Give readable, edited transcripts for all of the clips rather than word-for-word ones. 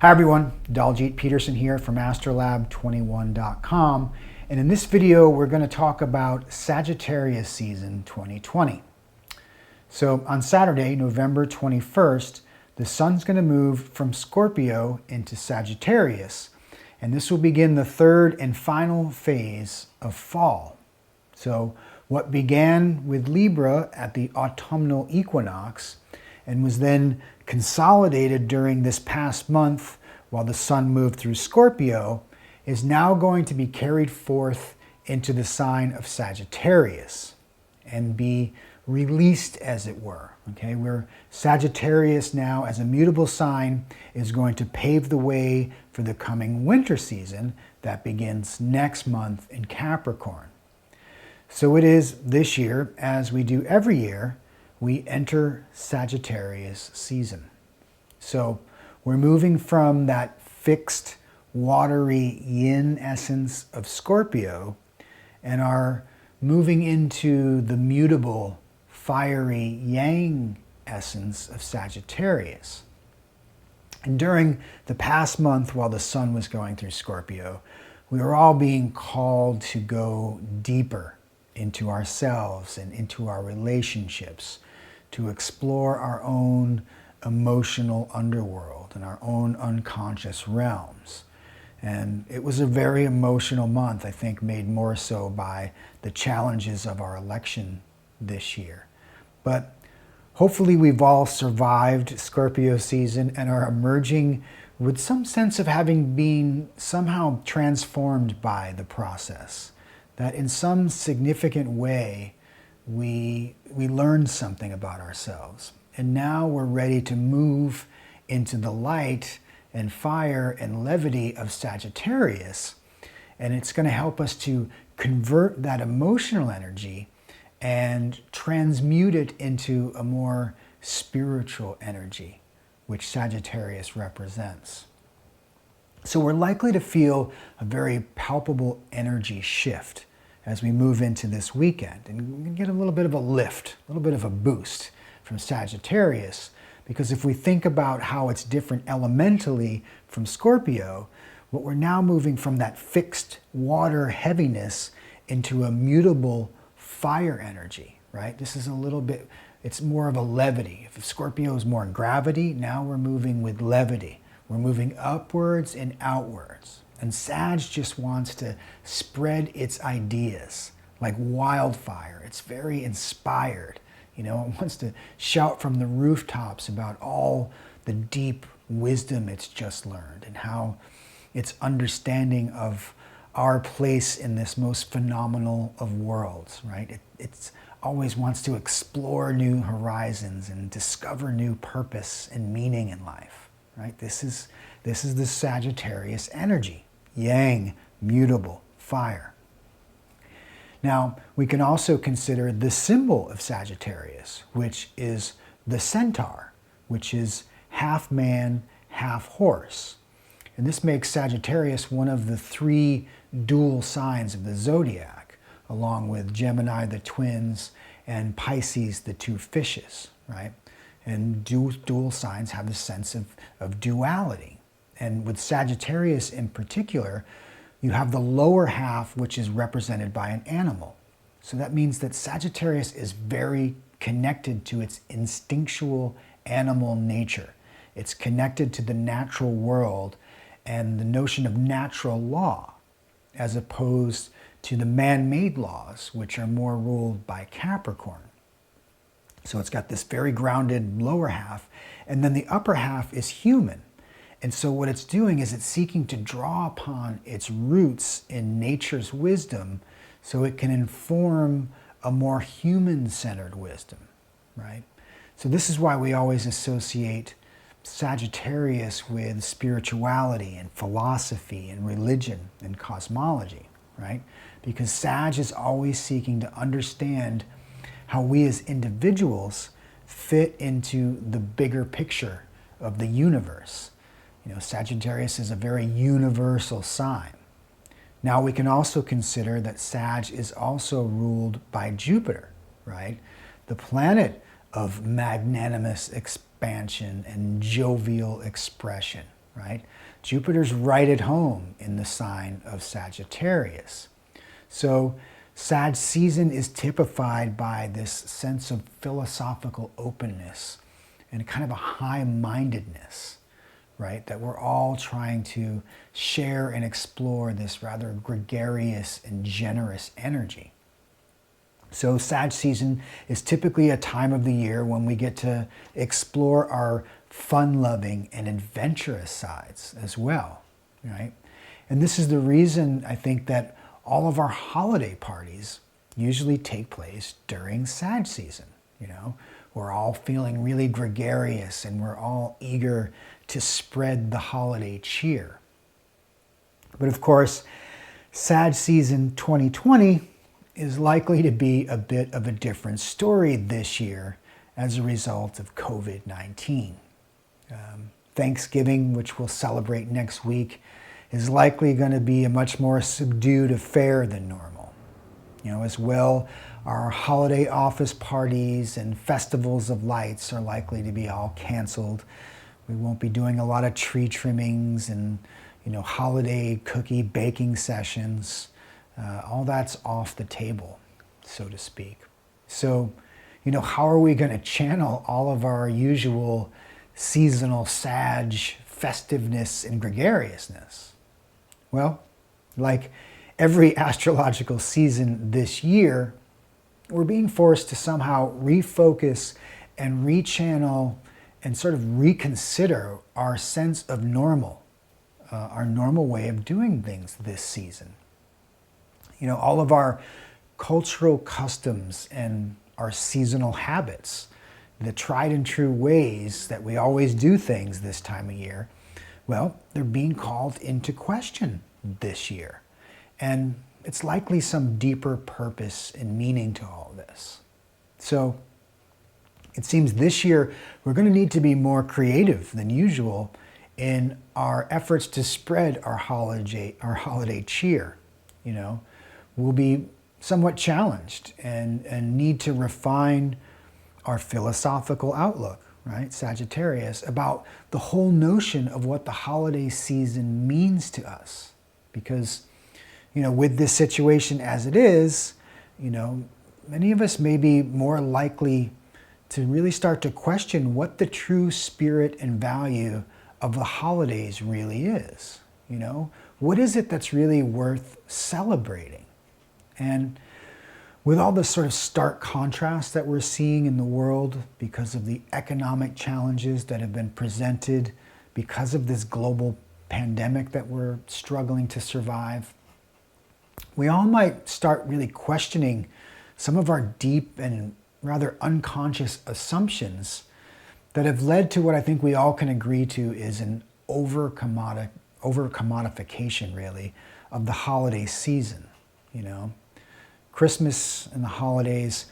Hi everyone, Daljeet Peterson here from astrolab21.com, and in this video we're going to talk about Sagittarius season 2020. So on Saturday, November 21st, the sun's going to move from Scorpio into Sagittarius, and this will begin the third and final phase of fall. So what began with Libra at the autumnal equinox and was then consolidated during this past month while the sun moved through Scorpio is now going to be carried forth into the sign of Sagittarius and be released, as it were. Okay, where Sagittarius now as a mutable sign is going to pave the way for the coming winter season that begins next month in Capricorn. So it is this year, as we do every year, we enter Sagittarius season. So we're moving from that fixed, watery yin essence of Scorpio and are moving into the mutable, fiery yang essence of Sagittarius. And during the past month while the sun was going through Scorpio, we were all being called to go deeper into ourselves and into our relationships, to explore our own emotional underworld and our own unconscious realms. And it was a very emotional month, I think, made more so by the challenges of our election this year. But hopefully we've all survived Scorpio season and are emerging with some sense of having been somehow transformed by the process, that in some significant way we learned something about ourselves. And now we're ready to move into the light and fire and levity of Sagittarius. And it's going to help us to convert that emotional energy and transmute it into a more spiritual energy, which Sagittarius represents. So we're likely to feel a very palpable energy shift as we move into this weekend, and we get a little bit of a lift, a little bit of a boost from Sagittarius, because if we think about how it's different elementally from Scorpio, what we're now moving from that fixed water heaviness into a mutable fire energy, right? This is a little bit, it's more of a levity. If Scorpio is more gravity, now we're moving with levity. We're moving upwards and outwards. And Sag just wants to spread its ideas like wildfire. It's very inspired. You know, it wants to shout from the rooftops about all the deep wisdom it's just learned and how its understanding of our place in this most phenomenal of worlds, right? It always wants to explore new horizons and discover new purpose and meaning in life, right? This is the Sagittarius energy. Yang, mutable, fire. Now, we can also consider the symbol of Sagittarius, which is the centaur, which is half man, half horse. And this makes Sagittarius one of the three dual signs of the zodiac, along with Gemini, the twins, and Pisces, the two fishes, right? And dual signs have the sense of duality. And with Sagittarius in particular, you have the lower half, which is represented by an animal. So that means that Sagittarius is very connected to its instinctual animal nature. It's connected to the natural world and the notion of natural law, as opposed to the man-made laws, which are more ruled by Capricorn. So it's got this very grounded lower half, and then the upper half is human. And so what it's doing is it's seeking to draw upon its roots in nature's wisdom so it can inform a more human-centered wisdom, right? So this is why we always associate Sagittarius with spirituality and philosophy and religion and cosmology, right? Because Sag is always seeking to understand how we as individuals fit into the bigger picture of the universe. You know, Sagittarius is a very universal sign. Now we can also consider that Sag is also ruled by Jupiter, right? The planet of magnanimous expansion and jovial expression, right? Jupiter's right at home in the sign of Sagittarius. So Sag season is typified by this sense of philosophical openness and kind of a high-mindedness, right? That we're all trying to share and explore this rather gregarious and generous energy. So Sag season is typically a time of the year when we get to explore our fun-loving and adventurous sides as well, right? And this is the reason I think that all of our holiday parties usually take place during Sag season, you know? We're all feeling really gregarious and we're all eager to spread the holiday cheer. But of course, Sag season 2020 is likely to be a bit of a different story this year as a result of COVID-19. Thanksgiving, which we'll celebrate next week, is likely going to be a much more subdued affair than normal. You know, as well, our holiday office parties and festivals of lights are likely to be all canceled. We won't be doing a lot of tree trimmings and, you know, holiday cookie baking sessions. All that's off the table, so to speak. So, you know, how are we going to channel all of our usual seasonal Sag festiveness and gregariousness? Well, like every astrological season this year, we're being forced to somehow refocus and rechannel and sort of reconsider our sense of normal, our normal way of doing things this season. You know, all of our cultural customs and our seasonal habits, the tried and true ways that we always do things this time of year, well, they're being called into question this year. And it's likely some deeper purpose and meaning to all this. So it seems this year we're going to need to be more creative than usual in our efforts to spread our holiday cheer. You know, we'll be somewhat challenged and need to refine our philosophical outlook, right, Sagittarius, about the whole notion of what the holiday season means to us. Because, you know, with this situation as it is, you know, many of us may be more likely to really start to question what the true spirit and value of the holidays really is. You know, what is it that's really worth celebrating? And with all the sort of stark contrast that we're seeing in the world because of the economic challenges that have been presented because of this global pandemic that we're struggling to survive, we all might start really questioning some of our deep and rather unconscious assumptions that have led to what I think we all can agree to is an over-commodification, really, of the holiday season, you know. Christmas and the holidays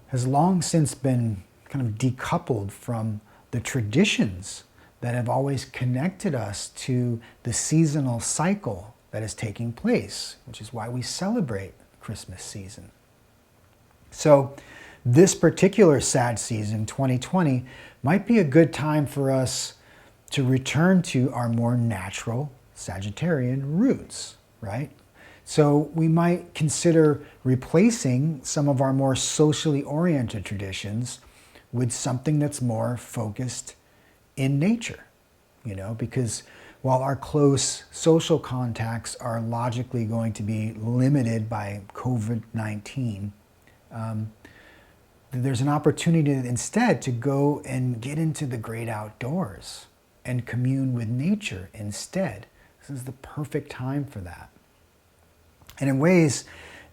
has long since been kind of decoupled from the traditions that have always connected us to the seasonal cycle that is taking place, which is why we celebrate Christmas season. So this particular Sag season, 2020, might be a good time for us to return to our more natural Sagittarian roots, right? So we might consider replacing some of our more socially oriented traditions with something that's more focused in nature, you know, because while our close social contacts are logically going to be limited by COVID-19, there's an opportunity instead to go and get into the great outdoors and commune with nature instead. This is the perfect time for that. And in ways,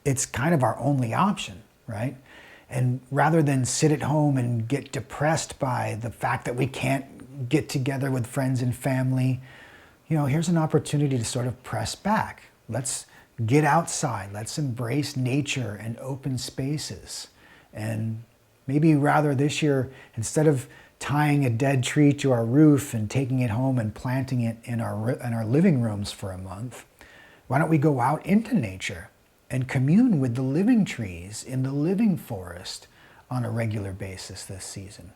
it's kind of our only option, right? And rather than sit at home and get depressed by the fact that we can't get together with friends and family, you know, here's an opportunity to sort of press back. Let's get outside. Let's embrace nature and open spaces. And maybe rather this year, instead of tying a dead tree to our roof and taking it home and planting it in our living rooms for a month, why don't we go out into nature and commune with the living trees in the living forest on a regular basis this season?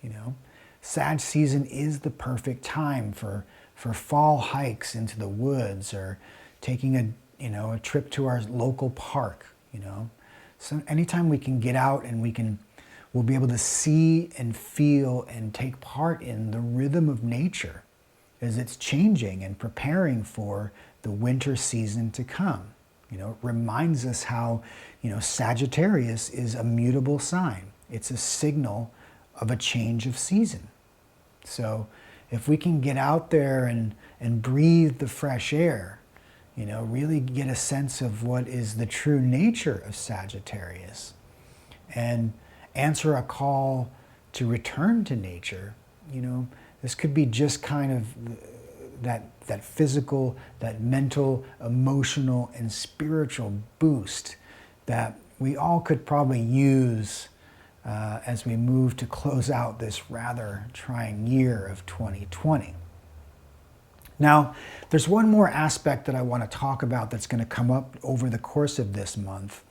You know, Sag season is the perfect time for for fall hikes into the woods, or taking a trip to our local park. So anytime we can get out and we'll be able to see and feel and take part in the rhythm of nature as it's changing and preparing for the winter season to come. It reminds us how, Sagittarius is a mutable sign. It's a signal of a change of season. So if we can get out there and breathe the fresh air, really get a sense of what is the true nature of Sagittarius, and answer a call to return to nature, this could be just kind of that physical, that mental, emotional, and spiritual boost that we all could probably use as we move to close out this rather trying year of 2020. Now, there's one more aspect that I want to talk about that's going to come up over the course of this month,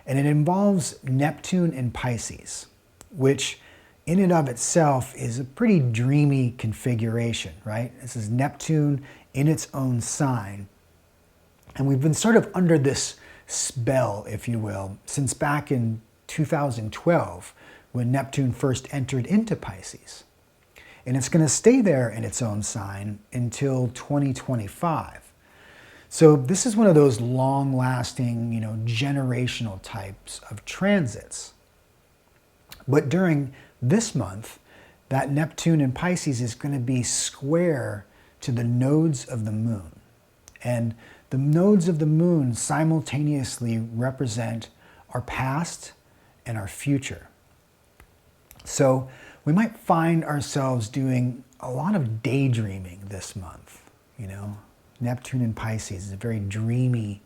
and it involves Neptune in Pisces, which in and of itself is a pretty dreamy configuration, right? This is Neptune in its own sign. And we've been sort of under this spell, if you will, since back in 2012, when Neptune first entered into Pisces. And it's going to stay there in its own sign until 2025. So this is one of those long-lasting, generational types of transits. But during this month, that Neptune in Pisces is going to be square to the nodes of the moon. And the nodes of the moon simultaneously represent our past and our future. So we might find ourselves doing a lot of daydreaming this month. Neptune in Pisces is a very dreamy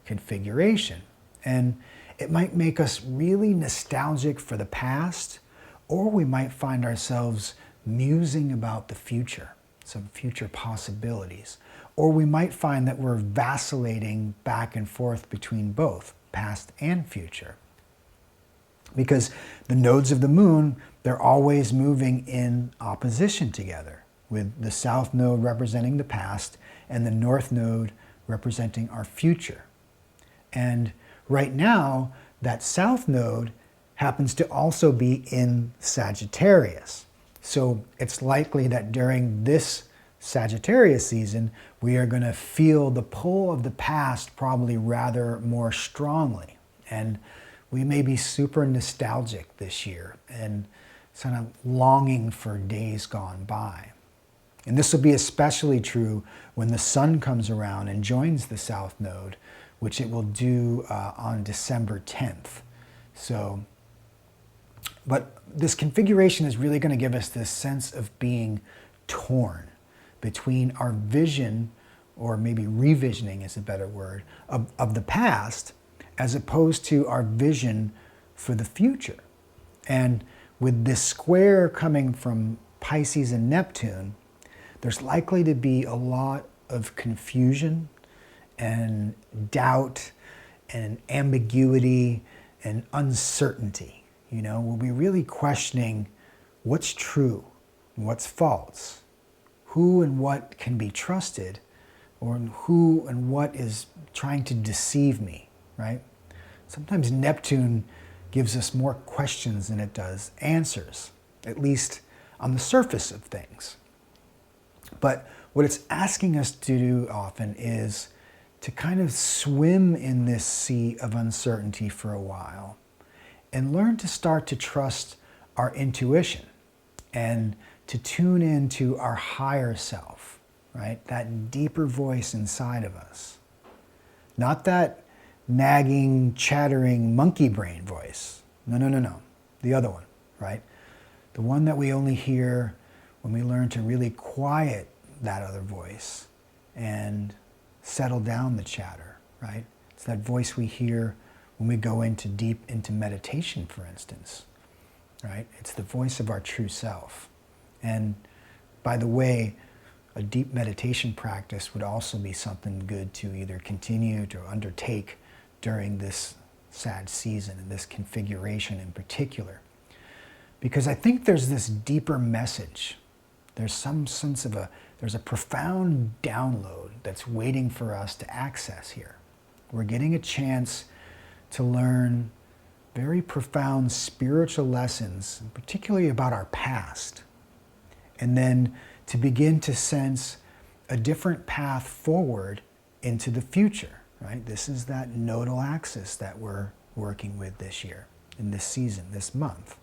configuration. And it might make us really nostalgic for the past, or we might find ourselves musing about the future, some future possibilities. Or we might find that we're vacillating back and forth between both, past and future. Because the nodes of the moon, they're always moving in opposition together, with the south node representing the past and the north node representing our future. And right now, that south node happens to also be in Sagittarius. So it's likely that during this Sagittarius season, we are going to feel the pull of the past probably rather more strongly. And we may be super nostalgic this year and kind of longing for days gone by. And this will be especially true when the sun comes around and joins the south node, which it will do on December 10th. But this configuration is really going to give us this sense of being torn between our vision, or maybe revisioning is a better word, of the past, as opposed to our vision for the future. And with this square coming from Pisces and Neptune, there's likely to be a lot of confusion and doubt and ambiguity and uncertainty. We'll be really questioning what's true and what's false, who and what can be trusted, or who and what is trying to deceive me, right? Sometimes Neptune gives us more questions than it does answers, at least on the surface of things. But what it's asking us to do often is to kind of swim in this sea of uncertainty for a while and learn to start to trust our intuition and to tune into our higher self, right? That deeper voice inside of us. Not that nagging, chattering monkey brain voice. No. The other one, right? The one that we only hear when we learn to really quiet that other voice and settle down the chatter, right? It's that voice we hear when we go deep into meditation, for instance, right? It's the voice of our true self. And by the way, a deep meditation practice would also be something good to either continue to undertake during this sad season and this configuration in particular. Because I think there's this deeper message. There's some sense of a there's a profound download that's waiting for us to access here. We're getting a chance to learn very profound spiritual lessons, particularly about our past, and then to begin to sense a different path forward into the future, right? This is that nodal axis that we're working with this year, in this season, this month.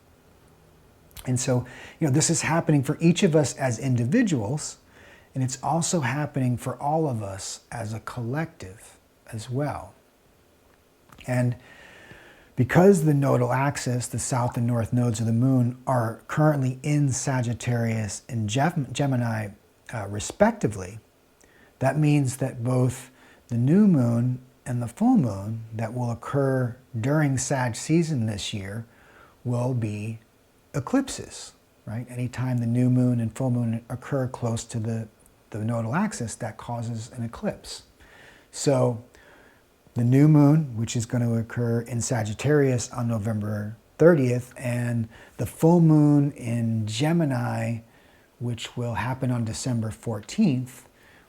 And so, this is happening for each of us as individuals, and it's also happening for all of us as a collective as well. And because the nodal axis, the south and north nodes of the moon, are currently in Sagittarius and Gemini respectively, that means that both the new moon and the full moon that will occur during Sag season this year will be eclipses, right? Anytime the new moon and full moon occur close to the nodal axis, that causes an eclipse. So the new moon, which is going to occur in Sagittarius on November 30th, and the full moon in Gemini, which will happen on December 14th,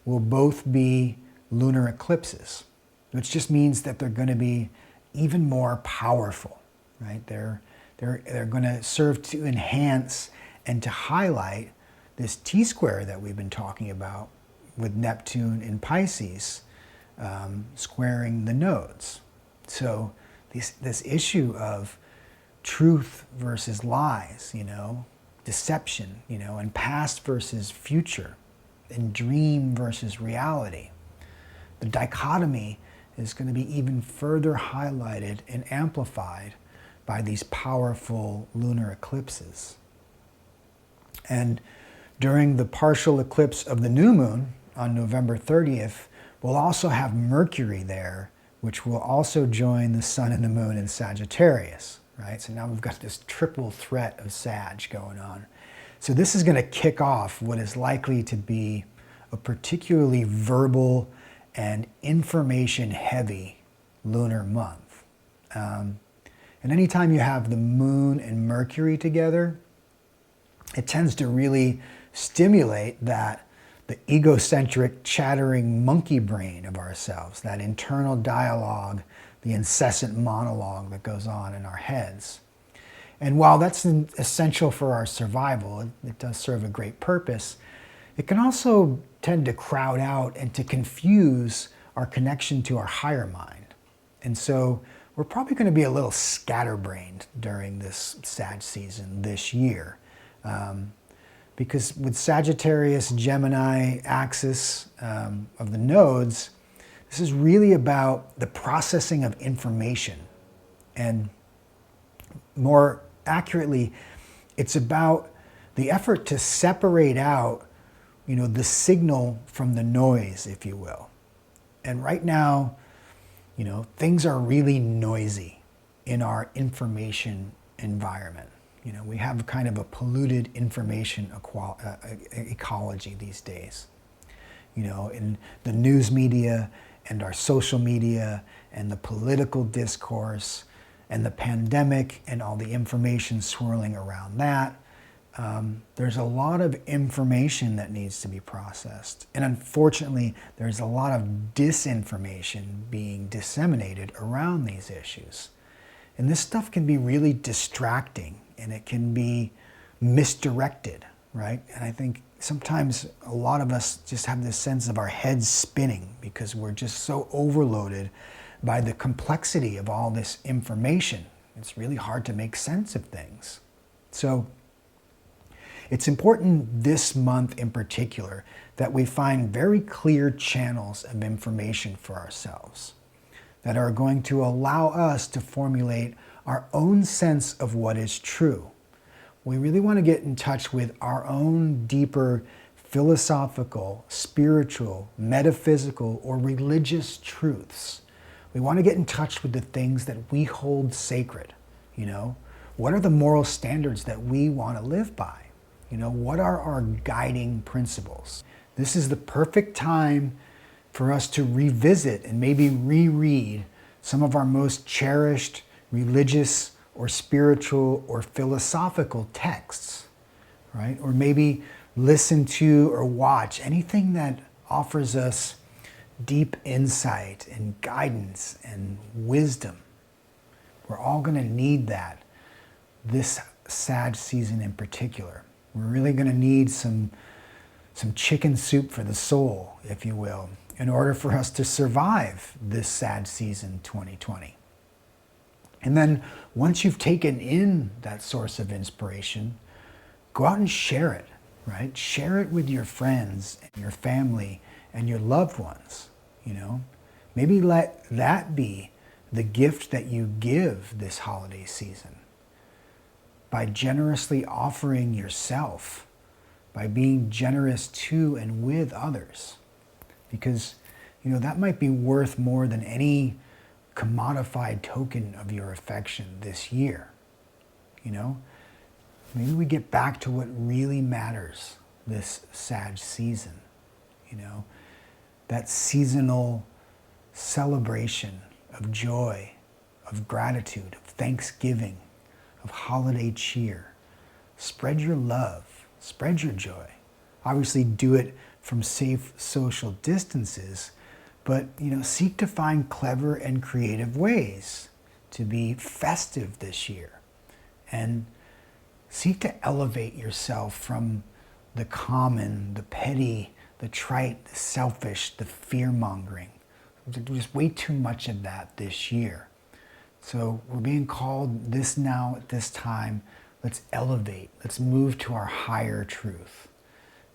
will both be lunar eclipses, which just means that they're going to be even more powerful, right? They're going to serve to enhance and to highlight this T-square that we've been talking about with Neptune in Pisces, squaring the nodes. So this issue of truth versus lies, deception, and past versus future, and dream versus reality. The dichotomy is going to be even further highlighted and amplified by these powerful lunar eclipses. And during the partial eclipse of the new moon on November 30th, we'll also have Mercury there, which will also join the sun and the moon in Sagittarius, right? So now we've got this triple threat of Sag going on. So this is going to kick off what is likely to be a particularly verbal and information-heavy lunar month. And anytime you have the moon and Mercury together, it tends to really stimulate the egocentric, chattering monkey brain of ourselves, that internal dialogue, the incessant monologue that goes on in our heads. And while that's essential for our survival, it does serve a great purpose, it can also tend to crowd out and to confuse our connection to our higher mind. And so we're probably going to be a little scatterbrained during this Sag season this year. Because with Sagittarius, Gemini axis of the nodes, this is really about the processing of information. And more accurately, it's about the effort to separate out, the signal from the noise, if you will. And right now, things are really noisy in our information environment. We have kind of a polluted information ecology these days. In the news media and our social media and the political discourse and the pandemic and all the information swirling around that, there's a lot of information that needs to be processed. And unfortunately, there's a lot of disinformation being disseminated around these issues. And this stuff can be really distracting, and it can be misdirected, right? And I think sometimes a lot of us just have this sense of our heads spinning because we're just so overloaded by the complexity of all this information. It's really hard to make sense of things. So it's important this month in particular that we find very clear channels of information for ourselves that are going to allow us to formulate our own sense of what is true. We really want to get in touch with our own deeper philosophical, spiritual, metaphysical, or religious truths. We want to get in touch with the things that we hold sacred. What are the moral standards that we want to live by? What are our guiding principles? This is the perfect time for us to revisit and maybe reread some of our most cherished religious or spiritual or philosophical texts, right? Or maybe listen to or watch anything that offers us deep insight and guidance and wisdom. We're all going to need that this Sag season in particular. We're really going to need some chicken soup for the soul, if you will, in order for us to survive this Sag season 2020. And then once you've taken in that source of inspiration, go out and share it, right? Share it with your friends and your family and your loved ones, you know? Maybe let that be the gift that you give this holiday season, by generously offering yourself, by being generous to and with others. Because, you know, that might be worth more than any commodified token of your affection this year. You know, maybe we get back to what really matters this Sag season. You know, that seasonal celebration of joy, of gratitude, of thanksgiving, of holiday cheer. Spread your love, spread your joy. Obviously do it from safe social distances, but, you know, seek to find clever and creative ways to be festive this year, and seek to elevate yourself from the common, the petty, the trite, the selfish, the fear-mongering. There's just way too much of that this year. So we're being called this now at this time. Let's elevate. Let's move to our higher truth.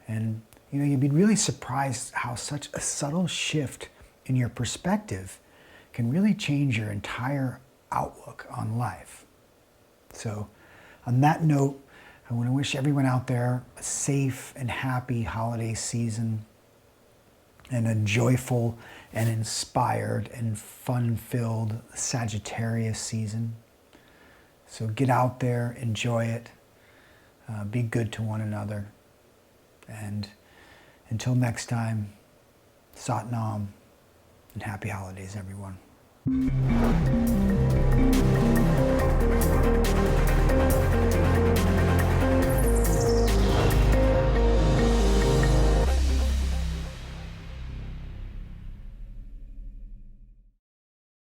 And, you know, you'd be really surprised how such a subtle shift in your perspective can really change your entire outlook on life. So on that note, I want to wish everyone out there a safe and happy holiday season, and a joyful and inspired and fun-filled Sagittarius season. So get out there, enjoy it, be good to one another. And until next time, Sat Nam, and happy holidays, everyone.